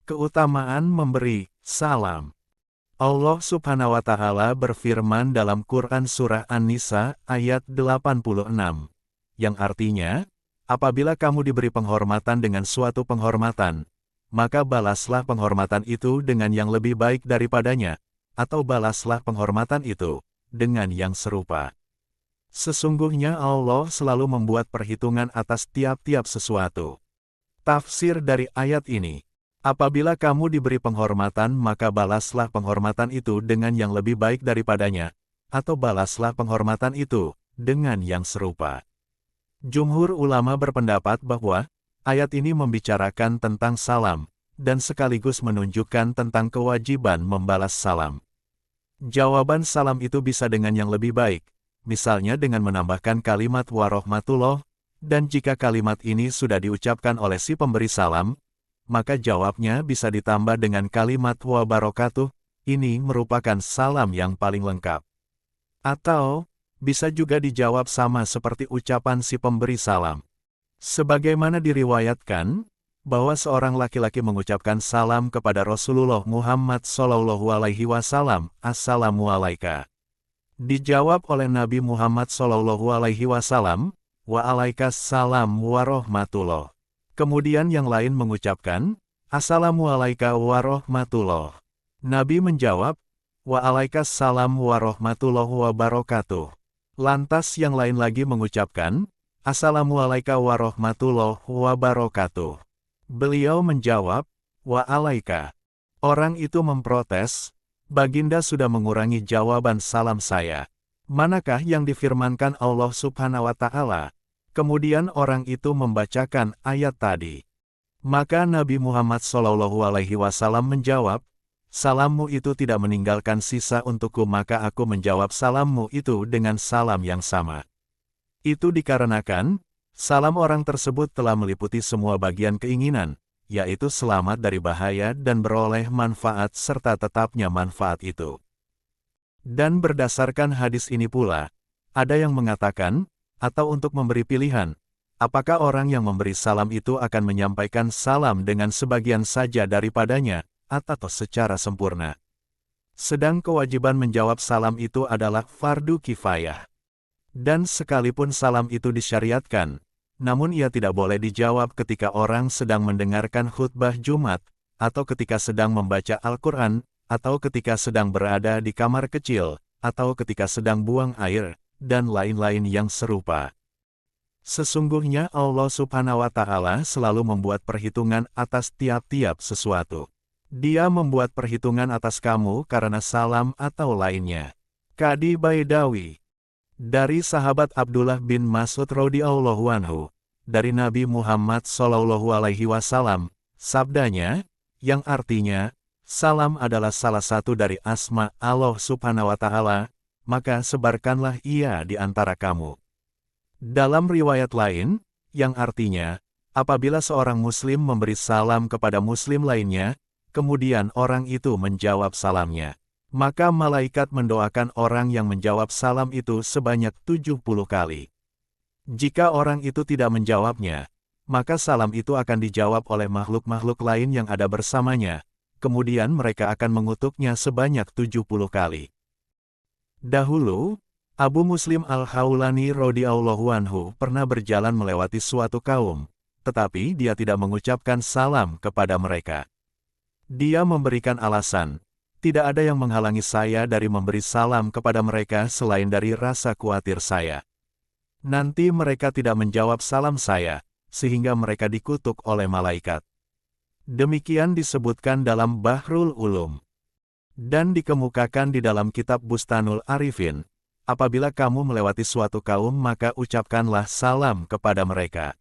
Keutamaan memberi salam. Allah Subhanahu wa Ta'ala berfirman dalam Quran Surah An-Nisa ayat 86, yang artinya, apabila kamu diberi penghormatan dengan suatu penghormatan, maka balaslah penghormatan itu dengan yang lebih baik daripadanya, atau balaslah penghormatan itu dengan yang serupa. Sesungguhnya Allah selalu membuat perhitungan atas tiap-tiap sesuatu. Tafsir dari ayat ini, apabila kamu diberi penghormatan maka balaslah penghormatan itu dengan yang lebih baik daripadanya, atau balaslah penghormatan itu dengan yang serupa. Jumhur ulama berpendapat bahwa ayat ini membicarakan tentang salam, dan sekaligus menunjukkan tentang kewajiban membalas salam. Jawaban salam itu bisa dengan yang lebih baik, misalnya dengan menambahkan kalimat warahmatullah, dan jika kalimat ini sudah diucapkan oleh si pemberi salam, maka jawabnya bisa ditambah dengan kalimat wa barakatuh, ini merupakan salam yang paling lengkap. Atau, bisa juga dijawab sama seperti ucapan si pemberi salam. Sebagaimana diriwayatkan, bahwa seorang laki-laki mengucapkan salam kepada Rasulullah Muhammad SAW, Assalamu alaika. Dijawab oleh Nabi Muhammad SAW, wa alaikas salam warahmatullah. Kemudian yang lain mengucapkan, Assalamu alaika warahmatullah. Nabi menjawab, wa alaikas salam warahmatullah wabarakatuh. Lantas yang lain lagi mengucapkan, Assalamu alaika warahmatullah wabarakatuh. Beliau menjawab, wa alaika. Orang itu memprotes, Baginda sudah mengurangi jawaban salam saya. Manakah yang difirmankan Allah Subhanahu wa Ta'ala? Kemudian orang itu membacakan ayat tadi. Maka Nabi Muhammad SAW menjawab, salammu itu tidak meninggalkan sisa untukku, maka aku menjawab salammu itu dengan salam yang sama. Itu dikarenakan, salam orang tersebut telah meliputi semua bagian keinginan, yaitu selamat dari bahaya dan beroleh manfaat serta tetapnya manfaat itu. Dan berdasarkan hadis ini pula, ada yang mengatakan, atau untuk memberi pilihan, apakah orang yang memberi salam itu akan menyampaikan salam dengan sebagian saja daripadanya, atau secara sempurna. Sedang kewajiban menjawab salam itu adalah fardu kifayah. Dan sekalipun salam itu disyariatkan, namun ia tidak boleh dijawab ketika orang sedang mendengarkan khutbah Jumat, atau ketika sedang membaca Al-Quran, atau ketika sedang berada di kamar kecil, atau ketika sedang buang air, dan lain-lain yang serupa. Sesungguhnya Allah Subhanahu wa Ta'ala selalu membuat perhitungan atas tiap-tiap sesuatu. Dia membuat perhitungan atas kamu karena salam atau lainnya. Qadi Baidawi. Dari sahabat Abdullah bin Mas'ud radhiyallahu anhu, dari Nabi Muhammad SAW, sabdanya, yang artinya, salam adalah salah satu dari asma Allah Subhanahu wa Ta'ala, maka sebarkanlah ia di antara kamu. Dalam riwayat lain, yang artinya, apabila seorang muslim memberi salam kepada muslim lainnya, kemudian orang itu menjawab salamnya, maka malaikat mendoakan orang yang menjawab salam itu sebanyak 70 kali. Jika orang itu tidak menjawabnya, maka salam itu akan dijawab oleh makhluk-makhluk lain yang ada bersamanya, kemudian mereka akan mengutuknya sebanyak 70 kali. Dahulu, Abu Muslim Al-Khawlani radhiyallahu anhu pernah berjalan melewati suatu kaum, tetapi dia tidak mengucapkan salam kepada mereka. Dia memberikan alasan, tidak ada yang menghalangi saya dari memberi salam kepada mereka selain dari rasa khawatir saya. Nanti mereka tidak menjawab salam saya, sehingga mereka dikutuk oleh malaikat. Demikian disebutkan dalam Bahrul Ulum. Dan dikemukakan di dalam kitab Bustanul Arifin, apabila kamu melewati suatu kaum maka ucapkanlah salam kepada mereka.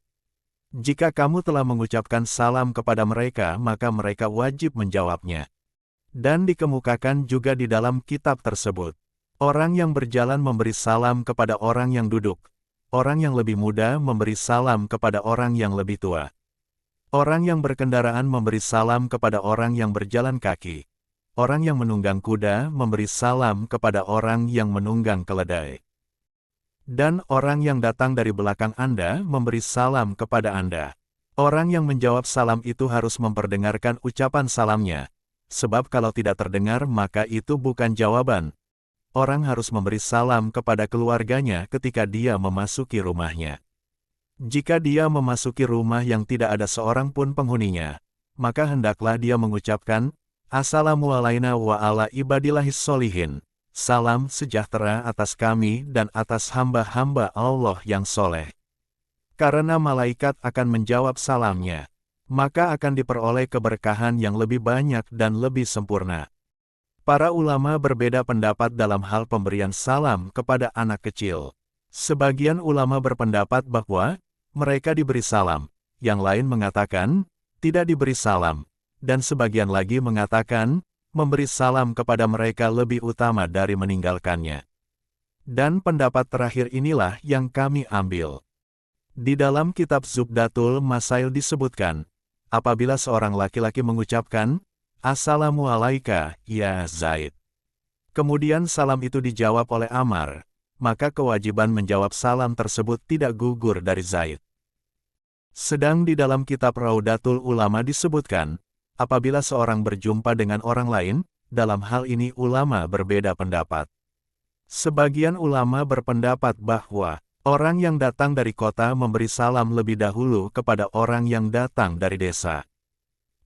Jika kamu telah mengucapkan salam kepada mereka maka mereka wajib menjawabnya. Dan dikemukakan juga di dalam kitab tersebut, orang yang berjalan memberi salam kepada orang yang duduk, orang yang lebih muda memberi salam kepada orang yang lebih tua. Orang yang berkendaraan memberi salam kepada orang yang berjalan kaki. Orang yang menunggang kuda memberi salam kepada orang yang menunggang keledai. Dan orang yang datang dari belakang Anda memberi salam kepada Anda. Orang yang menjawab salam itu harus memperdengarkan ucapan salamnya, sebab kalau tidak terdengar maka itu bukan jawaban. Orang harus memberi salam kepada keluarganya ketika dia memasuki rumahnya. Jika dia memasuki rumah yang tidak ada seorang pun penghuninya, maka hendaklah dia mengucapkan, Assalamualaikum wa ala ibadillahis sholihin. Salam sejahtera atas kami dan atas hamba-hamba Allah yang soleh. Karena malaikat akan menjawab salamnya, maka akan diperoleh keberkahan yang lebih banyak dan lebih sempurna. Para ulama berbeda pendapat dalam hal pemberian salam kepada anak kecil. Sebagian ulama berpendapat bahwa mereka diberi salam, yang lain mengatakan tidak diberi salam, dan sebagian lagi mengatakan memberi salam kepada mereka lebih utama dari meninggalkannya. Dan pendapat terakhir inilah yang kami ambil. Di dalam kitab Zubdatul Masail disebutkan, apabila seorang laki-laki mengucapkan, Assalamualaikum, ya Zaid. Kemudian salam itu dijawab oleh Ammar, maka kewajiban menjawab salam tersebut tidak gugur dari Zaid. Sedang di dalam kitab Raudatul Ulama disebutkan, apabila seorang berjumpa dengan orang lain, dalam hal ini ulama berbeda pendapat. Sebagian ulama berpendapat bahwa orang yang datang dari kota memberi salam lebih dahulu kepada orang yang datang dari desa.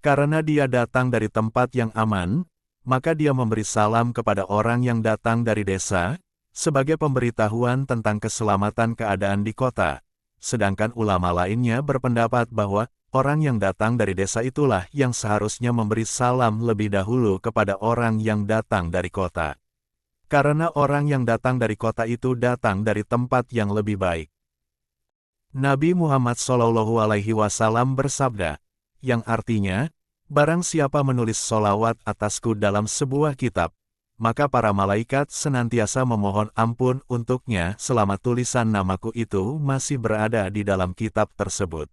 Karena dia datang dari tempat yang aman, maka dia memberi salam kepada orang yang datang dari desa, sebagai pemberitahuan tentang keselamatan keadaan di kota. Sedangkan ulama lainnya berpendapat bahwa orang yang datang dari desa itulah yang seharusnya memberi salam lebih dahulu kepada orang yang datang dari kota. Karena orang yang datang dari kota itu datang dari tempat yang lebih baik. Nabi Muhammad SAW bersabda, yang artinya, barang siapa menulis sholawat atasku dalam sebuah kitab, maka para malaikat senantiasa memohon ampun untuknya selama tulisan namaku itu masih berada di dalam kitab tersebut.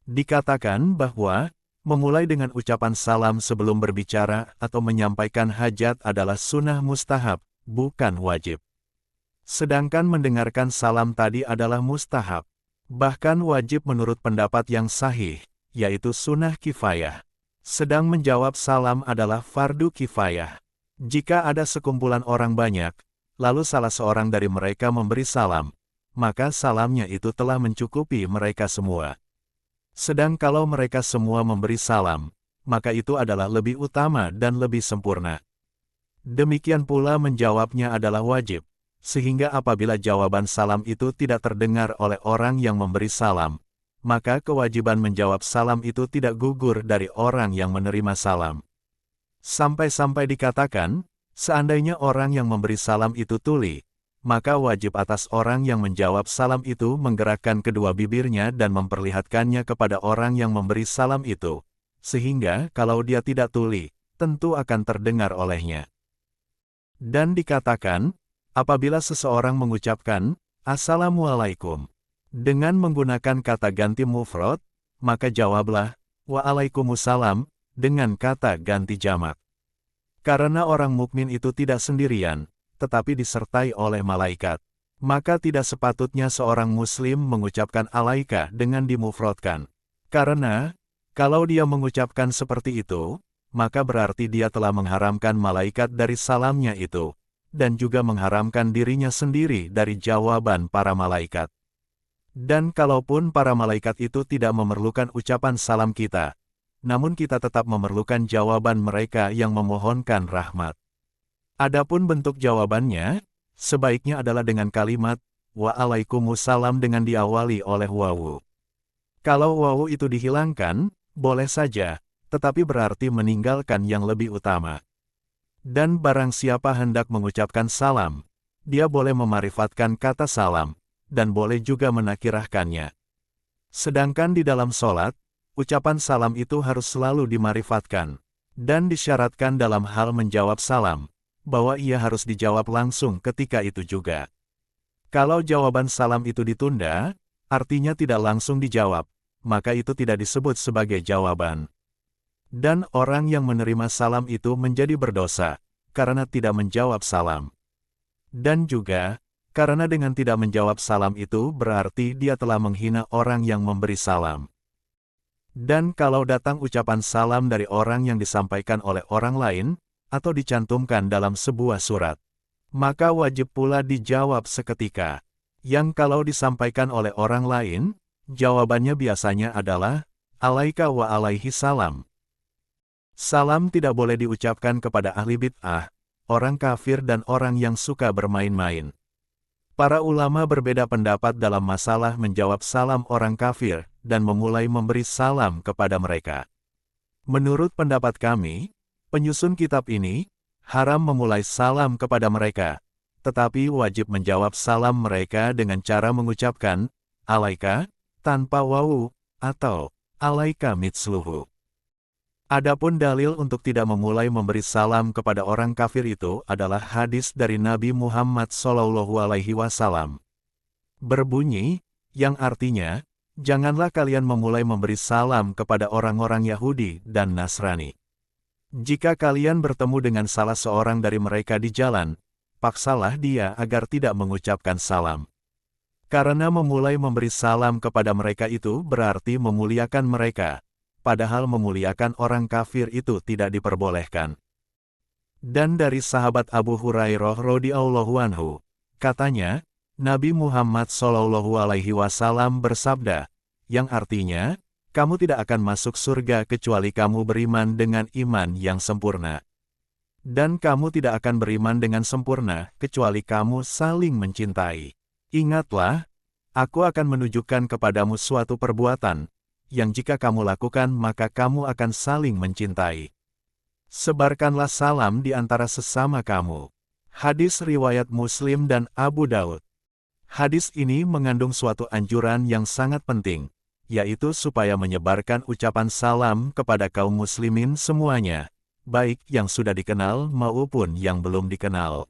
Dikatakan bahwa, memulai dengan ucapan salam sebelum berbicara atau menyampaikan hajat adalah sunnah mustahab, bukan wajib. Sedangkan mendengarkan salam tadi adalah mustahab, bahkan wajib menurut pendapat yang sahih, yaitu sunnah kifayah. Sedang menjawab salam adalah fardu kifayah. Jika ada sekumpulan orang banyak, lalu salah seorang dari mereka memberi salam, maka salamnya itu telah mencukupi mereka semua. Sedang kalau mereka semua memberi salam, maka itu adalah lebih utama dan lebih sempurna. Demikian pula menjawabnya adalah wajib, sehingga apabila jawaban salam itu tidak terdengar oleh orang yang memberi salam, maka kewajiban menjawab salam itu tidak gugur dari orang yang menerima salam. Sampai-sampai dikatakan, seandainya orang yang memberi salam itu tuli, maka wajib atas orang yang menjawab salam itu menggerakkan kedua bibirnya dan memperlihatkannya kepada orang yang memberi salam itu, sehingga kalau dia tidak tuli, tentu akan terdengar olehnya. Dan dikatakan, apabila seseorang mengucapkan, Assalamualaikum, dengan menggunakan kata ganti mufrad, maka jawablah, Waalaikumsalam, dengan kata ganti jamak. Karena orang mukmin itu tidak sendirian, tetapi disertai oleh malaikat. Maka tidak sepatutnya seorang muslim mengucapkan alaika dengan dimufradkan. Karena, kalau dia mengucapkan seperti itu, maka berarti dia telah mengharamkan malaikat dari salamnya itu, dan juga mengharamkan dirinya sendiri dari jawaban para malaikat. Dan kalaupun para malaikat itu tidak memerlukan ucapan salam kita, namun kita tetap memerlukan jawaban mereka yang memohonkan rahmat. Adapun bentuk jawabannya, sebaiknya adalah dengan kalimat, Waalaikumsalam dengan diawali oleh wawu. Kalau wawu itu dihilangkan, boleh saja, tetapi berarti meninggalkan yang lebih utama. Dan barang siapa hendak mengucapkan salam, dia boleh memarifatkan kata salam, dan boleh juga menakirahkannya. Sedangkan di dalam sholat, ucapan salam itu harus selalu dimarifatkan, dan disyaratkan dalam hal menjawab salam, bahwa ia harus dijawab langsung ketika itu juga. Kalau jawaban salam itu ditunda, artinya tidak langsung dijawab, maka itu tidak disebut sebagai jawaban. Dan orang yang menerima salam itu menjadi berdosa, karena tidak menjawab salam. Dan juga, karena dengan tidak menjawab salam itu berarti dia telah menghina orang yang memberi salam. Dan kalau datang ucapan salam dari orang yang disampaikan oleh orang lain, atau dicantumkan dalam sebuah surat, maka wajib pula dijawab seketika. Yang kalau disampaikan oleh orang lain, jawabannya biasanya adalah, alaika wa alaihi salam. Salam tidak boleh diucapkan kepada ahli bid'ah, orang kafir dan orang yang suka bermain-main. Para ulama berbeda pendapat dalam masalah menjawab salam orang kafir, dan memulai memberi salam kepada mereka. Menurut pendapat kami, penyusun kitab ini, haram memulai salam kepada mereka, tetapi wajib menjawab salam mereka dengan cara mengucapkan, alaika, tanpa wawu, atau, alaika mitsluhu. Adapun dalil untuk tidak memulai memberi salam kepada orang kafir itu adalah hadis dari Nabi Muhammad SAW. Berbunyi, yang artinya, janganlah kalian memulai memberi salam kepada orang-orang Yahudi dan Nasrani. Jika kalian bertemu dengan salah seorang dari mereka di jalan, paksalah dia agar tidak mengucapkan salam. Karena memulai memberi salam kepada mereka itu berarti memuliakan mereka, padahal memuliakan orang kafir itu tidak diperbolehkan. Dan dari sahabat Abu Hurairah radhiyallahu anhu, katanya, Nabi Muhammad SAW bersabda, yang artinya, kamu tidak akan masuk surga kecuali kamu beriman dengan iman yang sempurna. Dan kamu tidak akan beriman dengan sempurna kecuali kamu saling mencintai. Ingatlah, aku akan menunjukkan kepadamu suatu perbuatan, yang jika kamu lakukan maka kamu akan saling mencintai. Sebarkanlah salam di antara sesama kamu. Hadis riwayat Muslim dan Abu Daud. Hadis ini mengandung suatu anjuran yang sangat penting, yaitu supaya menyebarkan ucapan salam kepada kaum muslimin semuanya, baik yang sudah dikenal maupun yang belum dikenal.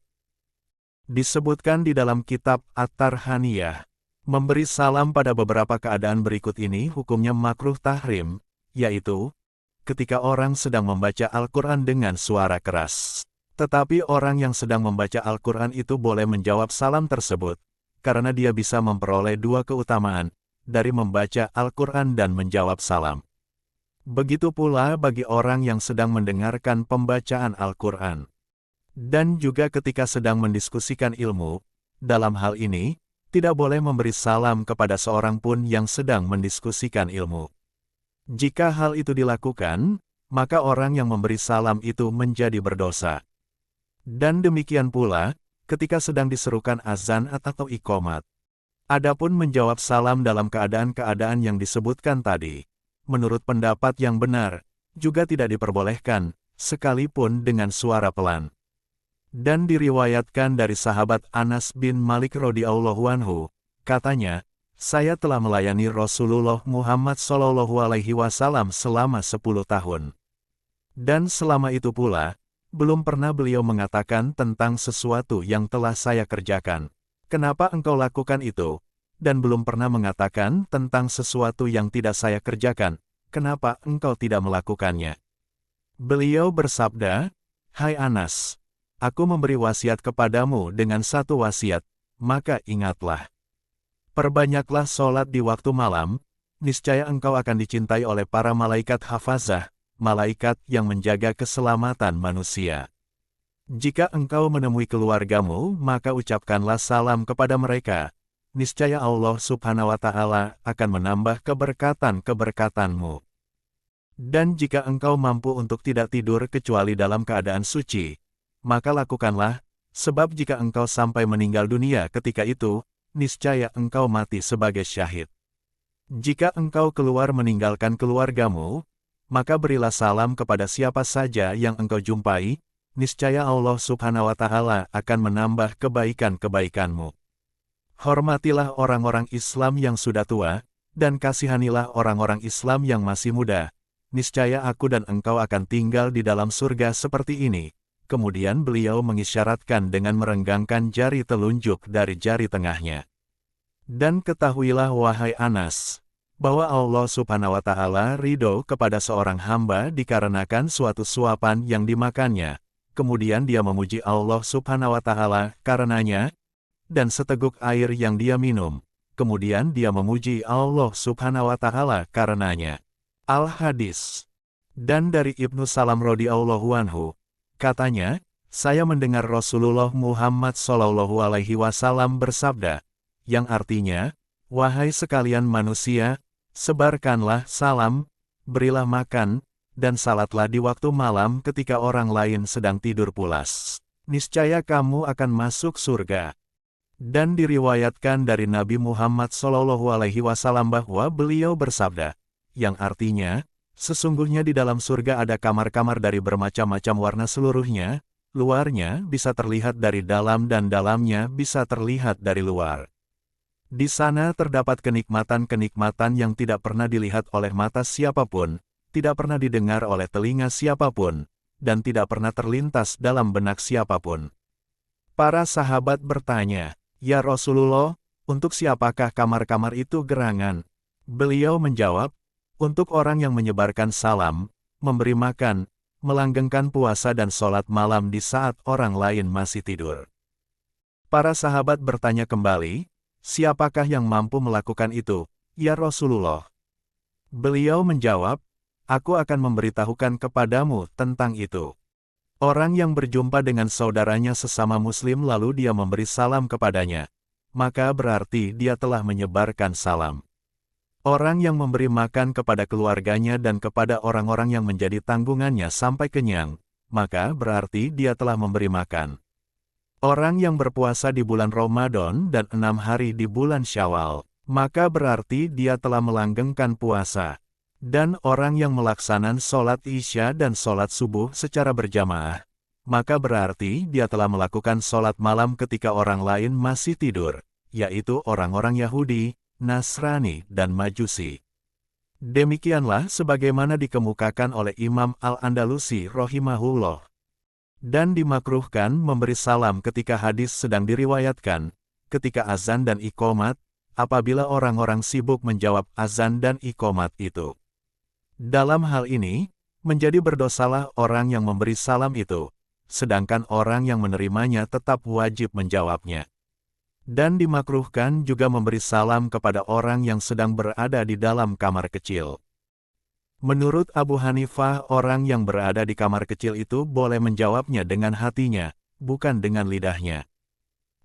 Disebutkan di dalam kitab At-Tarhaniyah, memberi salam pada beberapa keadaan berikut ini hukumnya makruh tahrim, yaitu, ketika orang sedang membaca Al-Quran dengan suara keras. Tetapi orang yang sedang membaca Al-Quran itu boleh menjawab salam tersebut, karena dia bisa memperoleh dua keutamaan, dari membaca Al-Quran dan menjawab salam. Begitu pula bagi orang yang sedang mendengarkan pembacaan Al-Quran. Dan juga ketika sedang mendiskusikan ilmu, dalam hal ini, tidak boleh memberi salam kepada seorang pun yang sedang mendiskusikan ilmu. Jika hal itu dilakukan, maka orang yang memberi salam itu menjadi berdosa. Dan demikian pula, ketika sedang diserukan azan atau iqomat. Adapun menjawab salam dalam keadaan-keadaan yang disebutkan tadi, menurut pendapat yang benar, juga tidak diperbolehkan, sekalipun dengan suara pelan. Dan diriwayatkan dari sahabat Anas bin Malik radhiyallahu anhu, katanya, saya telah melayani Rasulullah Muhammad SAW selama 10 tahun. Dan selama itu pula, belum pernah beliau mengatakan tentang sesuatu yang telah saya kerjakan. Kenapa engkau lakukan itu? Dan belum pernah mengatakan tentang sesuatu yang tidak saya kerjakan. Kenapa engkau tidak melakukannya? Beliau bersabda, hai Anas, aku memberi wasiat kepadamu dengan satu wasiat, maka ingatlah. Perbanyaklah sholat di waktu malam, niscaya engkau akan dicintai oleh para malaikat hafazah, malaikat yang menjaga keselamatan manusia. Jika engkau menemui keluargamu, maka ucapkanlah salam kepada mereka. Niscaya Allah Subhanahu wa Ta'ala akan menambah keberkatan-keberkatanmu. Dan jika engkau mampu untuk tidak tidur kecuali dalam keadaan suci, maka lakukanlah, sebab jika engkau sampai meninggal dunia ketika itu, niscaya engkau mati sebagai syahid. Jika engkau keluar meninggalkan keluargamu, maka berilah salam kepada siapa saja yang engkau jumpai, niscaya Allah Subhanahu wa Ta'ala akan menambah kebaikan-kebaikanmu. Hormatilah orang-orang Islam yang sudah tua, dan kasihanilah orang-orang Islam yang masih muda. Niscaya aku dan engkau akan tinggal di dalam surga seperti ini. Kemudian beliau mengisyaratkan dengan merenggangkan jari telunjuk dari jari tengahnya. Dan ketahuilah wahai Anas, bahwa Allah Subhanahu wa Ta'ala ridho kepada seorang hamba dikarenakan suatu suapan yang dimakannya. Kemudian dia memuji Allah Subhanahu wa Ta'ala karenanya, dan seteguk air yang dia minum. Kemudian dia memuji Allah Subhanahu wa Ta'ala karenanya. Al-Hadis. Dan dari Ibnu Salam radhiyallahu anhu, katanya, saya mendengar Rasulullah Muhammad Shallallahu Alaihi Wasallam bersabda, yang artinya, wahai sekalian manusia, sebarkanlah salam, berilah makan, dan salatlah di waktu malam ketika orang lain sedang tidur pulas. Niscaya kamu akan masuk surga. Dan diriwayatkan dari Nabi Muhammad Shallallahu Alaihi Wasallam bahwa beliau bersabda, yang artinya, sesungguhnya di dalam surga ada kamar-kamar dari bermacam-macam warna seluruhnya, luarnya bisa terlihat dari dalam dan dalamnya bisa terlihat dari luar. Di sana terdapat kenikmatan-kenikmatan yang tidak pernah dilihat oleh mata siapapun, tidak pernah didengar oleh telinga siapapun, dan tidak pernah terlintas dalam benak siapapun. Para sahabat bertanya, "Ya Rasulullah, untuk siapakah kamar-kamar itu gerangan?" Beliau menjawab, "Untuk orang yang menyebarkan salam, memberi makan, melanggengkan puasa dan sholat malam di saat orang lain masih tidur." Para sahabat bertanya kembali, "Siapakah yang mampu melakukan itu, ya Rasulullah?" Beliau menjawab, "Aku akan memberitahukan kepadamu tentang itu. Orang yang berjumpa dengan saudaranya sesama muslim lalu dia memberi salam kepadanya, maka berarti dia telah menyebarkan salam. Orang yang memberi makan kepada keluarganya dan kepada orang-orang yang menjadi tanggungannya sampai kenyang, maka berarti dia telah memberi makan. Orang yang berpuasa di bulan Ramadan dan 6 hari di bulan Syawal, maka berarti dia telah melanggengkan puasa. Dan orang yang melaksanakan sholat Isya dan sholat subuh secara berjamaah, maka berarti dia telah melakukan sholat malam ketika orang lain masih tidur, yaitu orang-orang Yahudi, Nasrani, dan Majusi. Demikianlah sebagaimana dikemukakan oleh Imam Al-Andalusi rahimahullah. Dan dimakruhkan memberi salam ketika hadis sedang diriwayatkan, ketika azan dan iqomat, apabila orang-orang sibuk menjawab azan dan iqomat itu. Dalam hal ini, menjadi berdosalah orang yang memberi salam itu, sedangkan orang yang menerimanya tetap wajib menjawabnya. Dan dimakruhkan juga memberi salam kepada orang yang sedang berada di dalam kamar kecil. Menurut Abu Hanifah, orang yang berada di kamar kecil itu boleh menjawabnya dengan hatinya, bukan dengan lidahnya.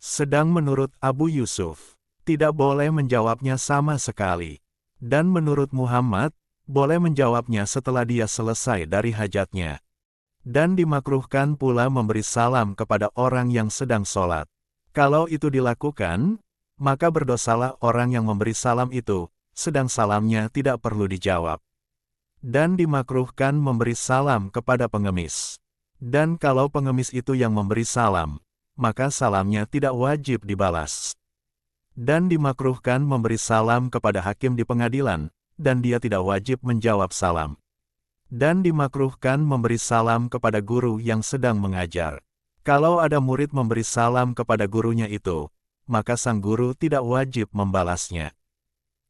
Sedang menurut Abu Yusuf, tidak boleh menjawabnya sama sekali. Dan menurut Muhammad, boleh menjawabnya setelah dia selesai dari hajatnya. Dan dimakruhkan pula memberi salam kepada orang yang sedang sholat. Kalau itu dilakukan, maka berdosalah orang yang memberi salam itu, sedang salamnya tidak perlu dijawab. Dan dimakruhkan memberi salam kepada pengemis. Dan kalau pengemis itu yang memberi salam, maka salamnya tidak wajib dibalas. Dan dimakruhkan memberi salam kepada hakim di pengadilan, dan dia tidak wajib menjawab salam. Dan dimakruhkan memberi salam kepada guru yang sedang mengajar. Kalau ada murid memberi salam kepada gurunya itu, maka sang guru tidak wajib membalasnya.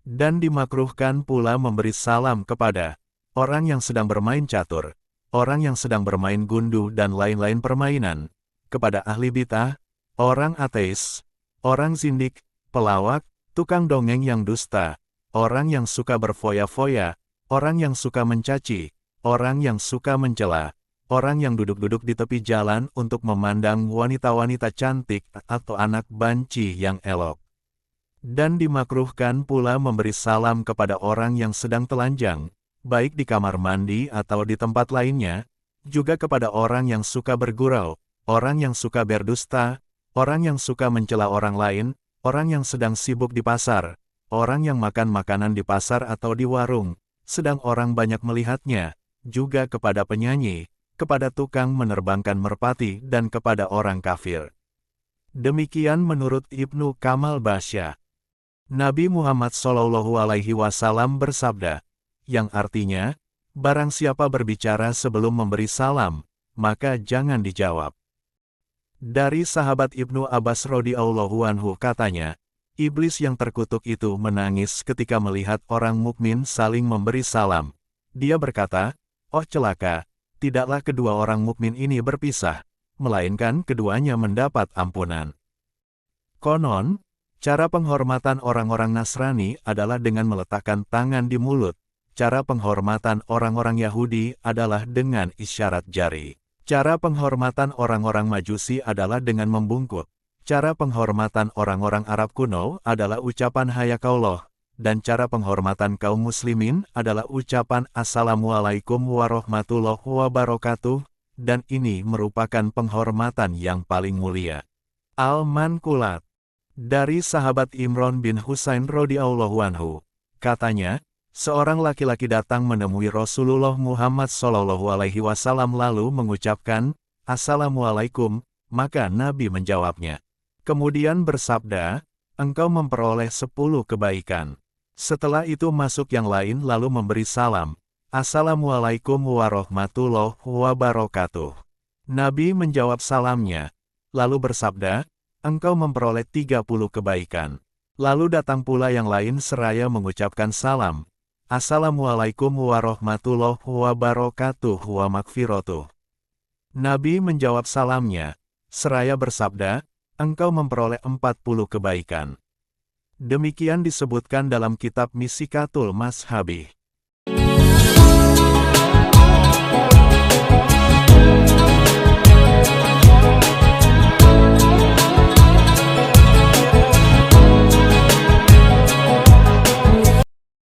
Dan dimakruhkan pula memberi salam kepada orang yang sedang bermain catur, orang yang sedang bermain gundu dan lain-lain permainan, kepada ahli bid'ah, orang ateis, orang zindik, pelawak, tukang dongeng yang dusta, orang yang suka berfoya-foya, orang yang suka mencaci, orang yang suka mencela, orang yang duduk-duduk di tepi jalan untuk memandang wanita-wanita cantik atau anak banci yang elok. Dan dimakruhkan pula memberi salam kepada orang yang sedang telanjang, baik di kamar mandi atau di tempat lainnya, juga kepada orang yang suka bergurau, orang yang suka berdusta, orang yang suka mencela orang lain, orang yang sedang sibuk di pasar, orang yang makan makanan di pasar atau di warung, sedang orang banyak melihatnya, juga kepada penyanyi, kepada tukang menerbangkan merpati dan kepada orang kafir. Demikian menurut Ibnu Kamal Basya. Nabi Muhammad SAW bersabda, yang artinya, barang siapa berbicara sebelum memberi salam, maka jangan dijawab. Dari sahabat Ibnu Abbas radhiyallahu anhu katanya, iblis yang terkutuk itu menangis ketika melihat orang mukmin saling memberi salam. Dia berkata, "Oh celaka, tidaklah kedua orang mukmin ini berpisah, melainkan keduanya mendapat ampunan." Konon, cara penghormatan orang-orang Nasrani adalah dengan meletakkan tangan di mulut, cara penghormatan orang-orang Yahudi adalah dengan isyarat jari. Cara penghormatan orang-orang Majusi adalah dengan membungkuk. Cara penghormatan orang-orang Arab kuno adalah ucapan Hayakallah, dan cara penghormatan kaum muslimin adalah ucapan Assalamualaikum warahmatullahi wabarakatuh, dan ini merupakan penghormatan yang paling mulia. Al-Manqulat dari sahabat Imran bin Husain radhiyallahu anhu, katanya, seorang laki-laki datang menemui Rasulullah Muhammad SAW lalu mengucapkan, Assalamualaikum, maka Nabi menjawabnya. Kemudian bersabda, engkau memperoleh 10 kebaikan. Setelah itu masuk yang lain lalu memberi salam, Assalamualaikum warahmatullahi wabarakatuh. Nabi menjawab salamnya, lalu bersabda, engkau memperoleh 30 kebaikan. Lalu datang pula yang lain seraya mengucapkan salam, Assalamualaikum warahmatullahi wabarakatuh wa magfiratuh. Nabi menjawab salamnya, seraya bersabda, engkau memperoleh 40 kebaikan. Demikian disebutkan dalam kitab Misikatul Mashabih.